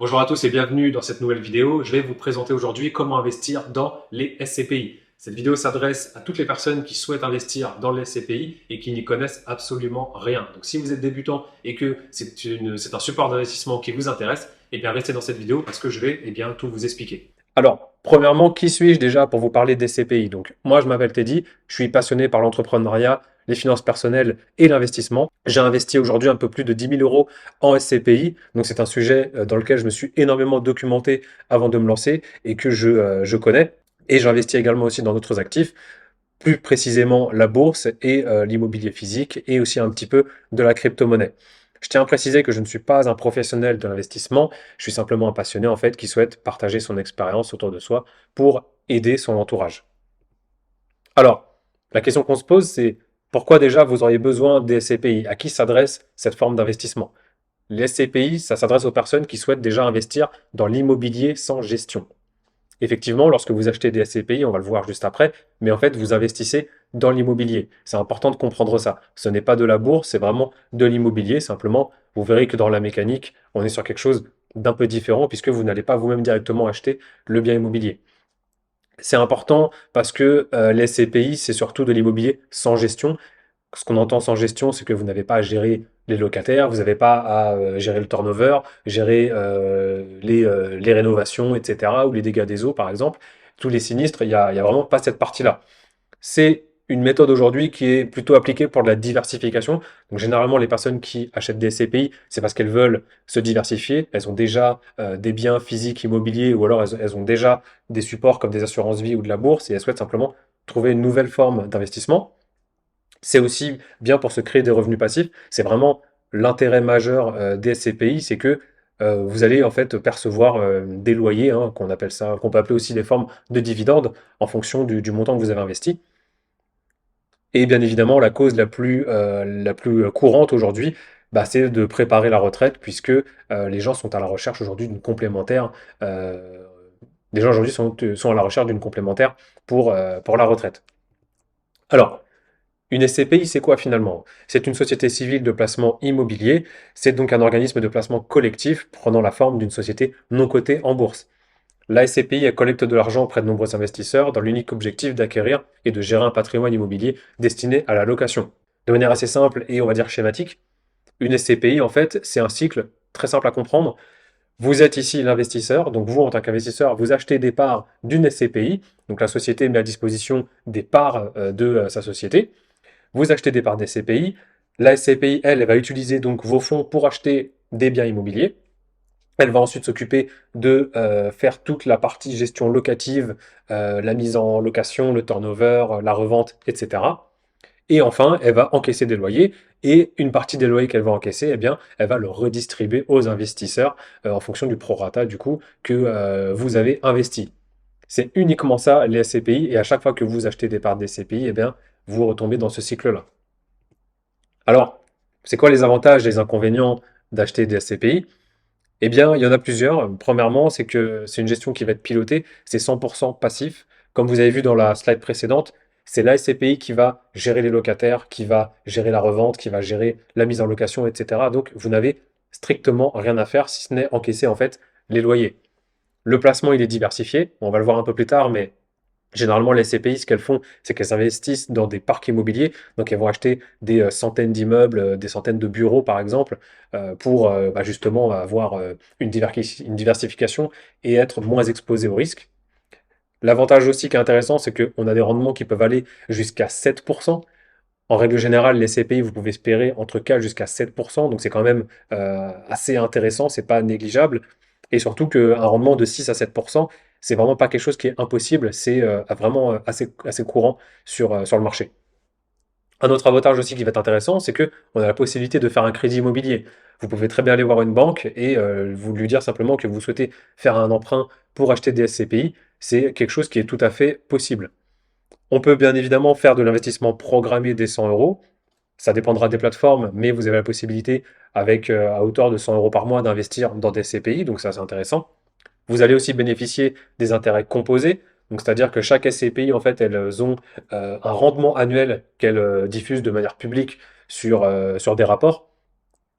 Bonjour à tous et bienvenue dans cette nouvelle vidéo. Je vais vous présenter aujourd'hui comment investir dans les SCPI. Cette vidéo s'adresse à toutes les personnes qui souhaitent investir dans les SCPI et qui n'y connaissent absolument rien. Donc si vous êtes débutant et que c'est un support d'investissement qui vous intéresse, eh bien restez dans cette vidéo parce que je vais tout vous expliquer. Alors, premièrement, qui suis-je déjà pour vous parler des SCPI? Donc, moi, je m'appelle Teddy, je suis passionné par l'entrepreneuriat, les finances personnelles et l'investissement. J'ai investi aujourd'hui un peu plus de 10 000 euros en SCPI, donc c'est un sujet dans lequel je me suis énormément documenté avant de me lancer et que je connais. Et j'investis également aussi dans d'autres actifs, plus précisément la bourse et l'immobilier physique et aussi un petit peu de la crypto-monnaie. Je tiens à préciser que je ne suis pas un professionnel de l'investissement, je suis simplement un passionné en fait qui souhaite partager son expérience autour de soi pour aider son entourage. Alors, la question qu'on se pose, c'est pourquoi déjà vous auriez besoin des SCPI? À qui s'adresse cette forme d'investissement? Les SCPI, ça s'adresse aux personnes qui souhaitent déjà investir dans l'immobilier sans gestion. Effectivement, lorsque vous achetez des SCPI, on va le voir juste après, mais en fait, vous investissez dans l'immobilier. C'est important de comprendre ça. Ce n'est pas de la bourse, c'est vraiment de l'immobilier. Simplement, vous verrez que dans la mécanique, on est sur quelque chose d'un peu différent puisque vous n'allez pas vous-même directement acheter le bien immobilier. C'est important parce que les SCPI, c'est surtout de l'immobilier sans gestion. Ce qu'on entend sans gestion, c'est que vous n'avez pas à gérer les locataires, vous n'avez pas à gérer le turnover, gérer les rénovations, etc., ou les dégâts des eaux, par exemple. Tous les sinistres, il y a vraiment pas cette partie-là. C'est une méthode aujourd'hui qui est plutôt appliquée pour de la diversification. Donc généralement, les personnes qui achètent des SCPI, c'est parce qu'elles veulent se diversifier. Elles ont déjà des biens physiques immobiliers ou alors elles ont déjà des supports comme des assurances vie ou de la bourse et elles souhaitent simplement trouver une nouvelle forme d'investissement. C'est aussi bien pour se créer des revenus passifs. C'est vraiment l'intérêt majeur des SCPI, c'est que vous allez en fait percevoir des loyers, hein, qu'on appelle ça, qu'on peut appeler aussi des formes de dividendes en fonction du montant que vous avez investi. Et bien évidemment, la cause la plus courante aujourd'hui, bah, c'est de préparer la retraite, puisque les gens sont à la recherche aujourd'hui d'une complémentaire. euh, les gens aujourd'hui sont à la recherche d'une complémentaire pour la retraite. Alors, une SCPI, c'est quoi finalement? C'est une société civile de placement immobilier. C'est donc un organisme de placement collectif prenant la forme d'une société non cotée en bourse. La SCPI, elle collecte de l'argent auprès de nombreux investisseurs dans l'unique objectif d'acquérir et de gérer un patrimoine immobilier destiné à la location. De manière assez simple et on va dire schématique, une SCPI, en fait, c'est un cycle très simple à comprendre. Vous êtes ici l'investisseur, donc vous, en tant qu'investisseur, vous achetez des parts d'une SCPI, donc la société met à disposition des parts de sa société. Vous achetez des parts des SCPI. La SCPI, elle va utiliser donc vos fonds pour acheter des biens immobiliers. Elle va ensuite s'occuper de faire toute la partie gestion locative, la mise en location, le turnover, la revente, etc. Et enfin, elle va encaisser des loyers. Et une partie des loyers qu'elle va encaisser, eh bien, elle va le redistribuer aux investisseurs en fonction du prorata du coup que vous avez investi. C'est uniquement ça les SCPI. Et à chaque fois que vous achetez des parts des SCPI, eh bien, vous retombez dans ce cycle-là. Alors, c'est quoi les avantages et les inconvénients d'acheter des SCPI? Eh bien, il y en a plusieurs. Premièrement, c'est que c'est une gestion qui va être pilotée, c'est 100% passif. Comme vous avez vu dans la slide précédente, c'est la SCPI qui va gérer les locataires, qui va gérer la revente, qui va gérer la mise en location, etc. Donc, vous n'avez strictement rien à faire si ce n'est encaisser en fait les loyers. Le placement, il est diversifié. On va le voir un peu plus tard, mais généralement, les SCPI, ce qu'elles font, c'est qu'elles investissent dans des parcs immobiliers. Donc, elles vont acheter des centaines d'immeubles, des centaines de bureaux, par exemple, pour bah, justement avoir une diversification et être moins exposé au risque. L'avantage aussi qui est intéressant, c'est qu'on a des rendements qui peuvent aller jusqu'à 7%. En règle générale, les SCPI, vous pouvez espérer entre 4 jusqu'à 7%. Donc, c'est quand même assez intéressant, c'est pas négligeable. Et surtout qu'un rendement de 6 à 7%, c'est vraiment pas quelque chose qui est impossible, c'est vraiment assez courant sur le marché. Un autre avantage aussi qui va être intéressant, c'est que on a la possibilité de faire un crédit immobilier. Vous pouvez très bien aller voir une banque et vous lui dire simplement que vous souhaitez faire un emprunt pour acheter des SCPI. C'est quelque chose qui est tout à fait possible. On peut bien évidemment faire de l'investissement programmé des 100 euros. Ça dépendra des plateformes, mais vous avez la possibilité, avec à hauteur de 100 euros par mois, d'investir dans des SCPI, donc ça c'est intéressant. Vous allez aussi bénéficier des intérêts composés, donc c'est-à-dire que chaque SCPI, en fait, elles ont un rendement annuel qu'elles diffusent de manière publique sur des rapports.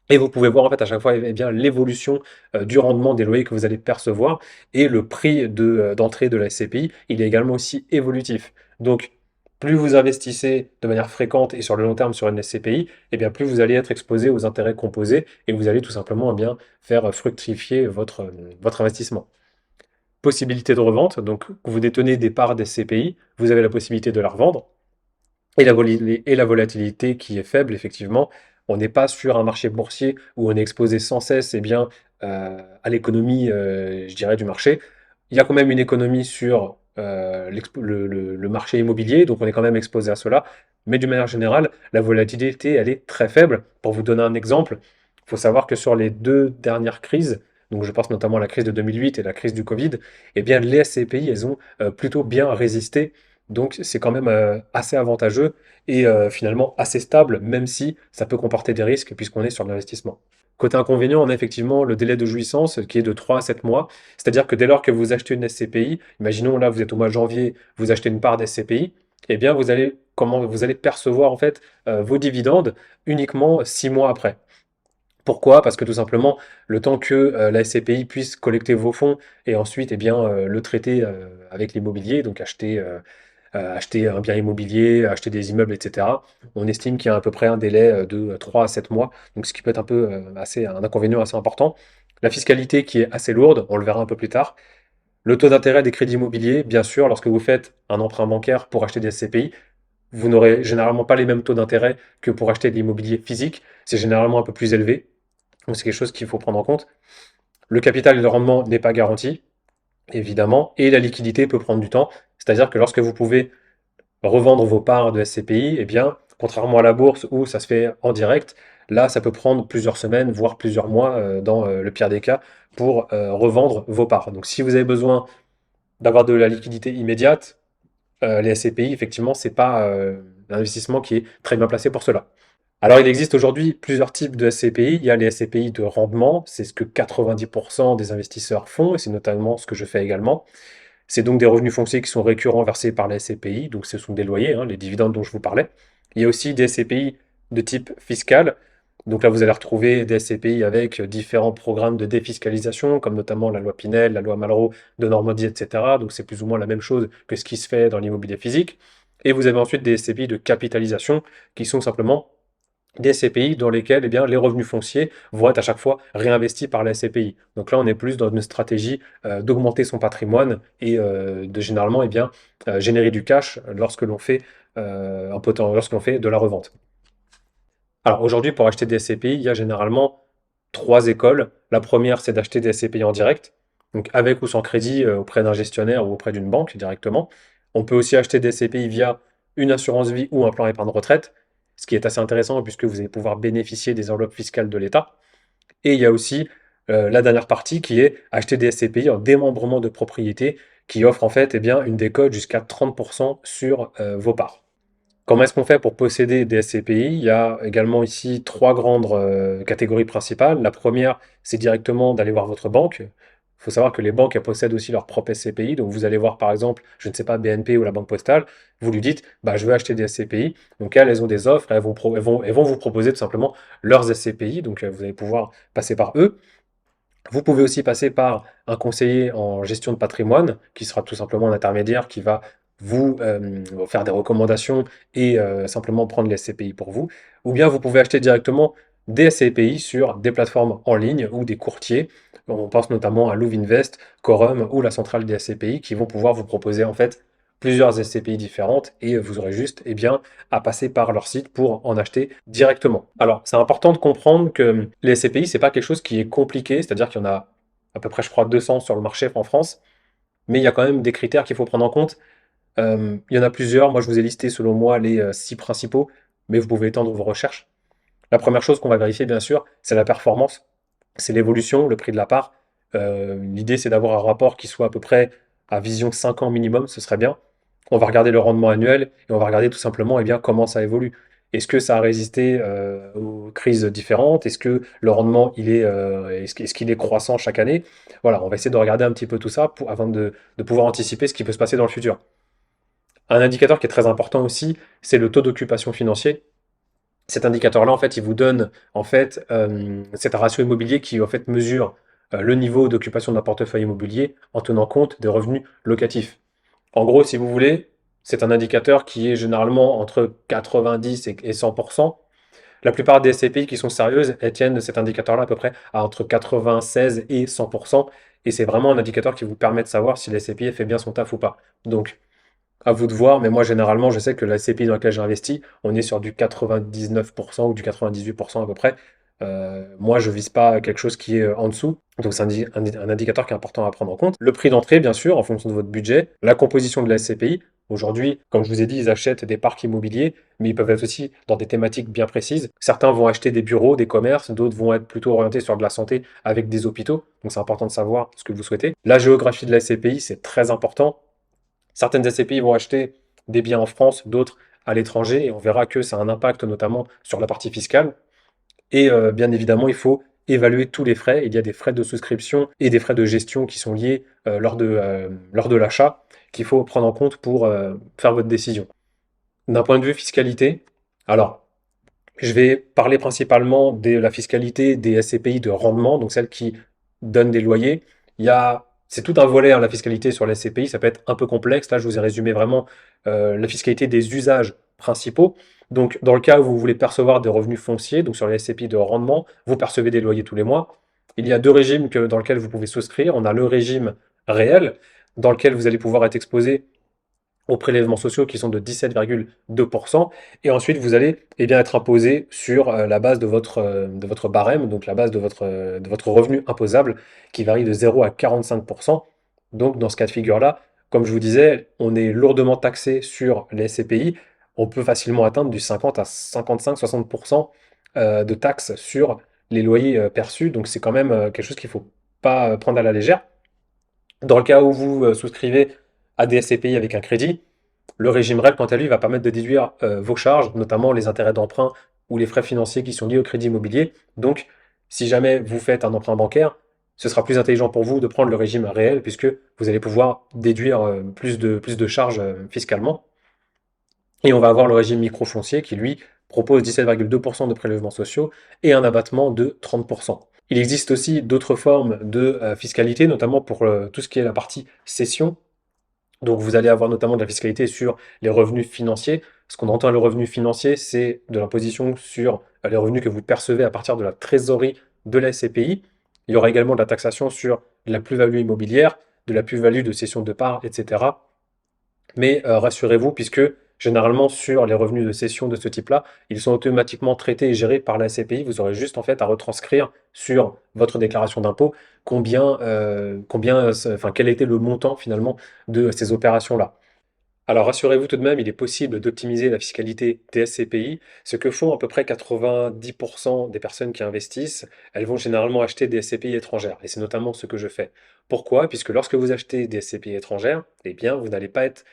Et vous pouvez voir en fait à chaque fois bien l'évolution du rendement des loyers que vous allez percevoir et le prix d'entrée de la SCPI, il est également aussi évolutif. Donc, plus vous investissez de manière fréquente et sur le long terme sur une SCPI, et bien plus vous allez être exposé aux intérêts composés et vous allez tout simplement bien faire fructifier votre investissement. Possibilité de revente, donc vous détenez des parts des SCPI, vous avez la possibilité de la revendre. Et la volatilité qui est faible, effectivement, on n'est pas sur un marché boursier où on est exposé sans cesse à l'économie, je dirais, du marché. Il y a quand même une économie sur le marché immobilier, donc on est quand même exposé à cela. Mais d'une manière générale, la volatilité, elle est très faible. Pour vous donner un exemple, il faut savoir que sur les deux dernières crises, donc je pense notamment à la crise de 2008 et la crise du Covid, eh bien les SCPI, elles ont plutôt bien résisté, donc c'est quand même assez avantageux et finalement assez stable, même si ça peut comporter des risques puisqu'on est sur l'investissement. Côté inconvénient, on a effectivement le délai de jouissance qui est de 3 à 7 mois. C'est-à-dire que dès lors que vous achetez une SCPI, imaginons là vous êtes au mois de janvier, vous achetez une part d'SCPI, eh bien vous allez percevoir en fait vos dividendes uniquement 6 mois après. Pourquoi? Parce que tout simplement, le temps que la SCPI puisse collecter vos fonds et ensuite le traiter avec l'immobilier, donc acheter un bien immobilier, acheter des immeubles, etc. On estime qu'il y a à peu près un délai de 3 à 7 mois, donc ce qui peut être un peu un inconvénient assez important. La fiscalité qui est assez lourde, on le verra un peu plus tard. Le taux d'intérêt des crédits immobiliers, bien sûr, lorsque vous faites un emprunt bancaire pour acheter des SCPI, vous n'aurez généralement pas les mêmes taux d'intérêt que pour acheter de l'immobilier physique. C'est généralement un peu plus élevé, donc c'est quelque chose qu'il faut prendre en compte. Le capital et le rendement n'est pas garanti, évidemment, et la liquidité peut prendre du temps. C'est-à-dire que lorsque vous pouvez revendre vos parts de SCPI, eh bien, contrairement à la bourse où ça se fait en direct, là, ça peut prendre plusieurs semaines, voire plusieurs mois, dans le pire des cas, pour revendre vos parts. Donc, si vous avez besoin d'avoir de la liquidité immédiate, les SCPI, effectivement, c'est pas un investissement qui est très bien placé pour cela. Alors, il existe aujourd'hui plusieurs types de SCPI. Il y a les SCPI de rendement, c'est ce que 90% des investisseurs font, et c'est notamment ce que je fais également. C'est donc des revenus fonciers qui sont récurrents versés par la SCPI, donc ce sont des loyers, hein, les dividendes dont je vous parlais. Il y a aussi des SCPI de type fiscal. Donc là, vous allez retrouver des SCPI avec différents programmes de défiscalisation, comme notamment la loi Pinel, la loi Malraux de Normandie, etc. Donc c'est plus ou moins la même chose que ce qui se fait dans l'immobilier physique. Et vous avez ensuite des SCPI de capitalisation, qui sont simplement des SCPI dans lesquels les revenus fonciers vont être à chaque fois réinvestis par la SCPI. Donc là, on est plus dans une stratégie d'augmenter son patrimoine et de généralement générer du cash lorsque l'on fait de la revente. Alors aujourd'hui, pour acheter des SCPI, il y a généralement trois écoles. La première, c'est d'acheter des SCPI en direct, donc avec ou sans crédit auprès d'un gestionnaire ou auprès d'une banque directement. On peut aussi acheter des SCPI via une assurance vie ou un plan épargne retraite, ce qui est assez intéressant puisque vous allez pouvoir bénéficier des enveloppes fiscales de l'État. Et il y a aussi la dernière partie qui est acheter des SCPI en démembrement de propriété qui offre en fait une décote jusqu'à 30% sur vos parts. Comment est-ce qu'on fait pour posséder des SCPI? Il y a également ici trois grandes catégories principales. La première, c'est directement d'aller voir votre banque. Il faut savoir que les banques, elles possèdent aussi leur propre SCPI. Donc, vous allez voir, par exemple, je ne sais pas, BNP ou la Banque Postale, vous lui dites, bah, je veux acheter des SCPI. Donc, elles ont des offres, elles vont vous proposer tout simplement leurs SCPI. Donc, vous allez pouvoir passer par eux. Vous pouvez aussi passer par un conseiller en gestion de patrimoine, qui sera tout simplement un intermédiaire qui va vous faire des recommandations et simplement prendre les SCPI pour vous. Ou bien vous pouvez acheter directement des SCPI sur des plateformes en ligne ou des courtiers. On pense notamment à Louvinvest, Quorum ou la centrale des SCPI qui vont pouvoir vous proposer en fait plusieurs SCPI différentes et vous aurez juste à passer par leur site pour en acheter directement. Alors, c'est important de comprendre que les SCPI, c'est pas quelque chose qui est compliqué, c'est-à-dire qu'il y en a à peu près, je crois, 200 sur le marché en France, mais il y a quand même des critères qu'il faut prendre en compte. Il y en a plusieurs, moi je vous ai listé selon moi les 6 principaux, mais vous pouvez étendre vos recherches. La première chose qu'on va vérifier, bien sûr, c'est la performance, c'est l'évolution, le prix de la part. L'idée, c'est d'avoir un rapport qui soit à peu près à vision 5 ans minimum, ce serait bien. On va regarder le rendement annuel et on va regarder tout simplement comment ça évolue. Est-ce que ça a résisté aux crises différentes? Est-ce que le rendement est-ce qu'il est croissant chaque année? Voilà, on va essayer de regarder un petit peu tout ça avant de pouvoir anticiper ce qui peut se passer dans le futur. Un indicateur qui est très important aussi, c'est le taux d'occupation financier. Cet indicateur-là, en fait, il vous donne, en fait, c'est un ratio immobilier qui, en fait, mesure le niveau d'occupation d'un portefeuille immobilier en tenant compte des revenus locatifs. En gros, si vous voulez, c'est un indicateur qui est généralement entre 90 et 100%. La plupart des SCPI qui sont sérieuses, elles tiennent cet indicateur-là à peu près à entre 96 et 100%. Et c'est vraiment un indicateur qui vous permet de savoir si la SCPI fait bien son taf ou pas. Donc, à vous de voir, mais moi, généralement, je sais que la SCPI dans laquelle j'ai investi, on est sur du 99% ou du 98% à peu près. Moi, je vise pas quelque chose qui est en dessous. Donc, c'est un indicateur qui est important à prendre en compte. Le prix d'entrée, bien sûr, en fonction de votre budget. La composition de la SCPI. Aujourd'hui, comme je vous ai dit, ils achètent des parcs immobiliers, mais ils peuvent être aussi dans des thématiques bien précises. Certains vont acheter des bureaux, des commerces, d'autres vont être plutôt orientés sur de la santé avec des hôpitaux. Donc, c'est important de savoir ce que vous souhaitez. La géographie de la SCPI, c'est très important. Certaines SCPI vont acheter des biens en France, d'autres à l'étranger, et on verra que ça a un impact notamment sur la partie fiscale. Et bien évidemment, il faut évaluer tous les frais. Il y a des frais de souscription et des frais de gestion qui sont liés lors de l'achat qu'il faut prendre en compte pour faire votre décision. D'un point de vue fiscalité, alors je vais parler principalement de la fiscalité des SCPI de rendement, donc celles qui donnent des loyers. C'est tout un volet, hein, la fiscalité sur les SCPI, ça peut être un peu complexe. Là, je vous ai résumé vraiment la fiscalité des usages principaux. Donc, dans le cas où vous voulez percevoir des revenus fonciers, donc sur les SCPI de rendement, vous percevez des loyers tous les mois. Il y a deux régimes dans lesquels vous pouvez souscrire. On a le régime réel, dans lequel vous allez pouvoir être exposé aux prélèvements sociaux qui sont de 17,2%. Et ensuite, vous allez être imposé sur la base de votre barème, donc la base de votre revenu imposable, qui varie de 0 à 45%. Donc, dans ce cas de figure-là, comme je vous disais, on est lourdement taxé sur les SCPI. On peut facilement atteindre du 50 à 55-60% de taxes sur les loyers perçus. Donc, c'est quand même quelque chose qu'il ne faut pas prendre à la légère. Dans le cas où vous souscrivez à des SCPI avec un crédit, le régime REL, quant à lui, va permettre de déduire vos charges, notamment les intérêts d'emprunt ou les frais financiers qui sont liés au crédit immobilier. Donc, si jamais vous faites un emprunt bancaire, ce sera plus intelligent pour vous de prendre le régime réel puisque vous allez pouvoir déduire plus de charges fiscalement. Et on va avoir le régime microfoncier qui, lui, propose 17,2% de prélèvements sociaux et un abattement de 30%. Il existe aussi d'autres formes de fiscalité, notamment pour tout ce qui est la partie cession. Donc vous allez avoir notamment de la fiscalité sur les revenus financiers. Ce qu'on entend le revenu financier, c'est de l'imposition sur les revenus que vous percevez à partir de la trésorerie de la SCPI. Il y aura également de la taxation sur la plus-value immobilière, de la plus-value de cession de parts, etc. Mais rassurez-vous, puisque généralement sur les revenus de cession de ce type-là, ils sont automatiquement traités et gérés par la SCPI. Vous aurez juste en fait à retranscrire sur votre déclaration d'impôt quel était le montant finalement de ces opérations-là. Alors rassurez-vous tout de même, il est possible d'optimiser la fiscalité des SCPI. Ce que font à peu près 90% des personnes qui investissent, elles vont généralement acheter des SCPI étrangères. Et c'est notamment ce que je fais. Pourquoi? Puisque lorsque vous achetez des SCPI étrangères, eh bien, vous n'allez pas être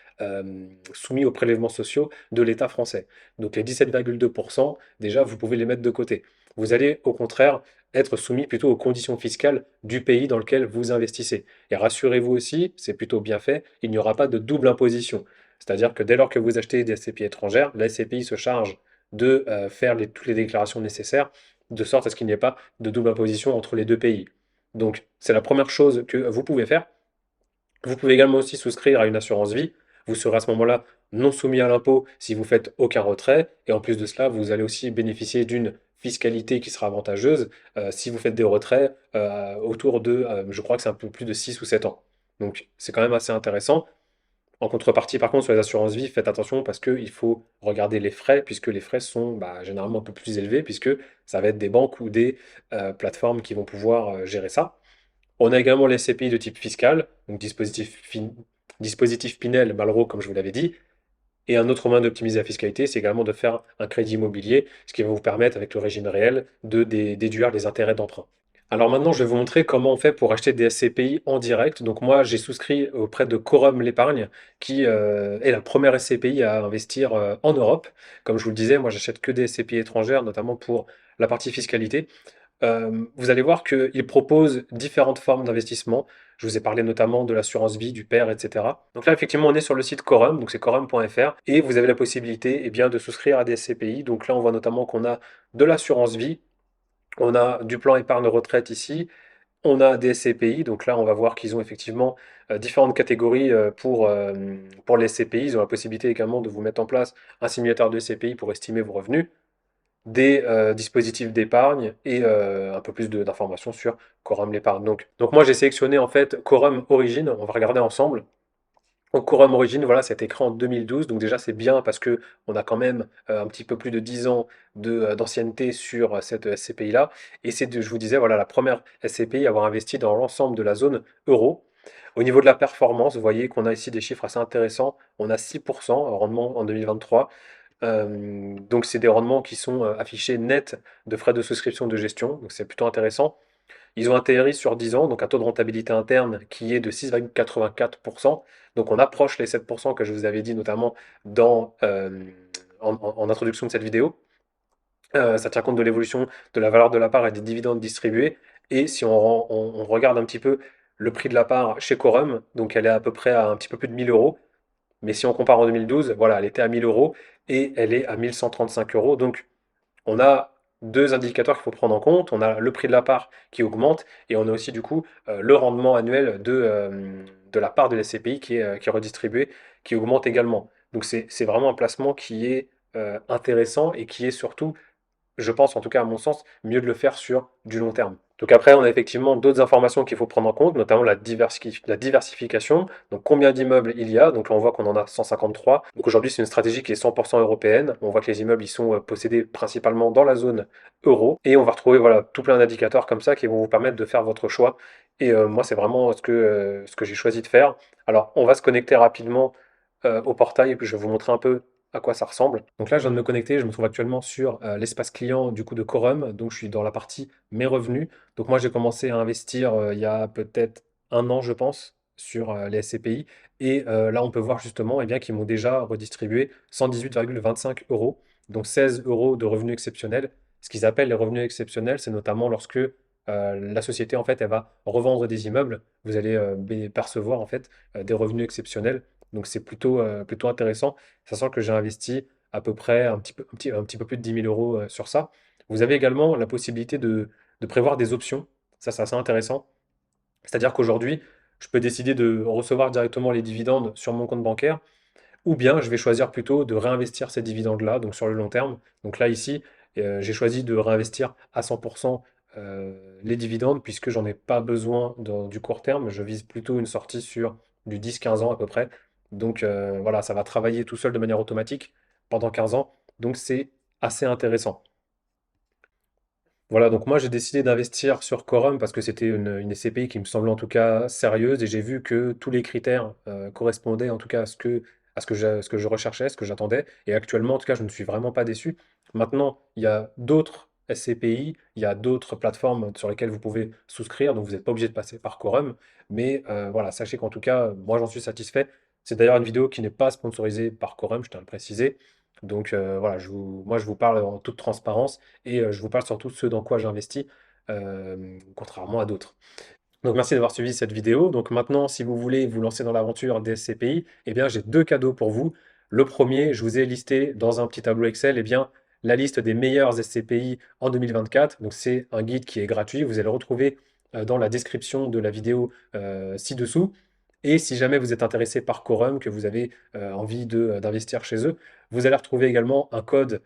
soumis aux prélèvements sociaux de l'État français. Donc les 17,2%, déjà, vous pouvez les mettre de côté. Vous allez au contraire être soumis plutôt aux conditions fiscales du pays dans lequel vous investissez. Et rassurez-vous aussi, c'est plutôt bien fait, il n'y aura pas de double imposition. C'est-à-dire que dès lors que vous achetez des SCPI étrangères, la SCPI se charge de faire toutes les déclarations nécessaires, de sorte à ce qu'il n'y ait pas de double imposition entre les deux pays. Donc, c'est la première chose que vous pouvez faire. Vous pouvez également aussi souscrire à une assurance vie. Vous serez à ce moment-là non soumis à l'impôt si vous faites aucun retrait. Et en plus de cela, vous allez aussi bénéficier d'une fiscalité qui sera avantageuse si vous faites des retraits autour de, je crois que c'est un peu plus de 6 ou 7 ans. Donc, c'est quand même assez intéressant. En contrepartie, par contre, sur les assurances vie, faites attention parce qu'il faut regarder les frais, puisque les frais sont généralement un peu plus élevés, puisque ça va être des banques ou des plateformes qui vont pouvoir gérer ça. On a également les SCPI de type fiscal, donc dispositif Pinel, Malraux, comme je vous l'avais dit. Et un autre moyen d'optimiser la fiscalité, c'est également de faire un crédit immobilier, ce qui va vous permettre, avec le régime réel, de déduire les intérêts d'emprunt. Alors maintenant, je vais vous montrer comment on fait pour acheter des SCPI en direct. Donc moi, j'ai souscrit auprès de Quorum l'épargne, qui est la première SCPI à investir en Europe. Comme je vous le disais, moi, j'achète que des SCPI étrangères, notamment pour la partie fiscalité. vous allez voir qu'il propose différentes formes d'investissement. Je vous ai parlé notamment de l'assurance vie, du père, etc. Donc là, effectivement, on est sur le site Quorum, donc c'est quorum.fr, et vous avez la possibilité de souscrire à des SCPI. Donc là, on voit notamment qu'on a de l'assurance vie, on a du plan épargne retraite ici, on a des SCPI, donc là on va voir qu'ils ont effectivement différentes catégories pour les SCPI. Ils ont la possibilité également de vous mettre en place un simulateur de SCPI pour estimer vos revenus, des dispositifs d'épargne et un peu plus d'informations sur Quorum l'épargne. Donc moi j'ai sélectionné en fait Quorum Origin, on va regarder ensemble. Donc Quorum Origin, voilà, ça a été créé en 2012, donc déjà c'est bien parce que on a quand même un petit peu plus de 10 ans d'ancienneté sur cette SCPI-là. Et je vous disais, voilà, la première SCPI à avoir investi dans l'ensemble de la zone euro. Au niveau de la performance, vous voyez qu'on a ici des chiffres assez intéressants. On a 6% rendement en 2023. Donc c'est des rendements qui sont affichés net de frais de souscription de gestion, donc c'est plutôt intéressant. Ils ont atterri sur 10 ans, donc un taux de rentabilité interne qui est de 6,84%. Donc on approche les 7% que je vous avais dit notamment en introduction de cette vidéo. Ça tient compte de l'évolution de la valeur de la part et des dividendes distribués. Et si on regarde un petit peu le prix de la part chez Quorum, donc elle est à peu près à un petit peu plus de 1000 euros. Mais si on compare en 2012, voilà, elle était à 1000 euros et elle est à 1135 euros. Donc on a deux indicateurs qu'il faut prendre en compte. On a le prix de la part qui augmente et on a aussi du coup le rendement annuel de la part de la SCPI qui est redistribué, qui augmente également. Donc c'est vraiment un placement qui est intéressant et qui est surtout, je pense, en tout cas à mon sens, mieux de le faire sur du long terme. Donc après, on a effectivement d'autres informations qu'il faut prendre en compte, notamment la diversification. Donc combien d'immeubles il y a. Donc là, on voit qu'on en a 153. Donc aujourd'hui, c'est une stratégie qui est 100% européenne. On voit que les immeubles, ils sont possédés principalement dans la zone euro. Et on va retrouver voilà, tout plein d'indicateurs comme ça qui vont vous permettre de faire votre choix. Et moi, c'est vraiment ce que j'ai choisi de faire. Alors, on va se connecter rapidement au portail et puis je vais vous montrer un peu à quoi ça ressemble. Donc là, je viens de me connecter, je me trouve actuellement sur l'espace client du coup de Quorum, donc je suis dans la partie mes revenus. Donc moi, j'ai commencé à investir il y a peut-être un an, je pense, sur les SCPI. Et là, on peut voir justement bien, qu'ils m'ont déjà redistribué 118,25 euros, donc 16 euros de revenus exceptionnels. Ce qu'ils appellent les revenus exceptionnels, c'est notamment lorsque la société, en fait, elle va revendre des immeubles. Vous allez percevoir, en fait, des revenus exceptionnels. Donc c'est plutôt intéressant, sachant que j'ai investi à peu près un petit peu plus de 10 000 euros sur ça. Vous avez également la possibilité de prévoir des options. Ça, c'est assez intéressant. C'est-à-dire qu'aujourd'hui, je peux décider de recevoir directement les dividendes sur mon compte bancaire, ou bien je vais choisir plutôt de réinvestir ces dividendes-là, donc sur le long terme. Donc là, ici, j'ai choisi de réinvestir à 100% les dividendes, puisque j'en ai pas besoin du court terme. Je vise plutôt une sortie sur du 10-15 ans à peu près. Donc voilà, ça va travailler tout seul de manière automatique pendant 15 ans. Donc c'est assez intéressant. Voilà, donc moi j'ai décidé d'investir sur Quorum parce que c'était une SCPI qui me semblait en tout cas sérieuse et j'ai vu que tous les critères correspondaient en tout cas à ce que je recherchais, ce que j'attendais. Et actuellement, en tout cas, je ne suis vraiment pas déçu. Maintenant, il y a d'autres SCPI, il y a d'autres plateformes sur lesquelles vous pouvez souscrire, donc vous n'êtes pas obligé de passer par Quorum. Mais voilà, sachez qu'en tout cas, moi j'en suis satisfait. C'est d'ailleurs une vidéo qui n'est pas sponsorisée par Quorum, je tiens à le préciser. Donc voilà, moi je vous parle en toute transparence et je vous parle surtout de ce dans quoi j'investis, contrairement à d'autres. Donc merci d'avoir suivi cette vidéo. Donc maintenant, si vous voulez vous lancer dans l'aventure des SCPI, eh bien j'ai deux cadeaux pour vous. Le premier, je vous ai listé dans un petit tableau Excel, la liste des meilleurs SCPI en 2024. Donc c'est un guide qui est gratuit. Vous allez le retrouver dans la description de la vidéo ci-dessous. Et si jamais vous êtes intéressé par Quorum, que vous avez envie d'investir chez eux, vous allez retrouver également un code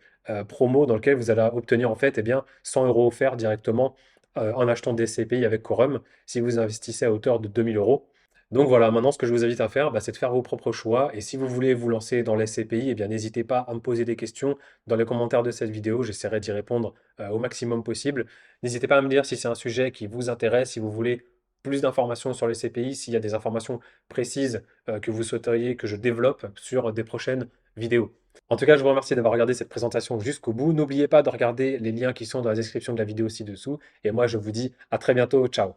promo dans lequel vous allez obtenir en fait 100 euros offerts directement en achetant des SCPI avec Quorum si vous investissez à hauteur de 2000 euros. Donc voilà, maintenant ce que je vous invite à faire, c'est de faire vos propres choix. Et si vous voulez vous lancer dans les SCPI, n'hésitez pas à me poser des questions dans les commentaires de cette vidéo. J'essaierai d'y répondre au maximum possible. N'hésitez pas à me dire si c'est un sujet qui vous intéresse, si vous voulez plus d'informations sur les CPI, s'il y a des informations précises que vous souhaiteriez que je développe sur des prochaines vidéos. En tout cas, je vous remercie d'avoir regardé cette présentation jusqu'au bout. N'oubliez pas de regarder les liens qui sont dans la description de la vidéo ci-dessous. Et moi, je vous dis à très bientôt. Ciao!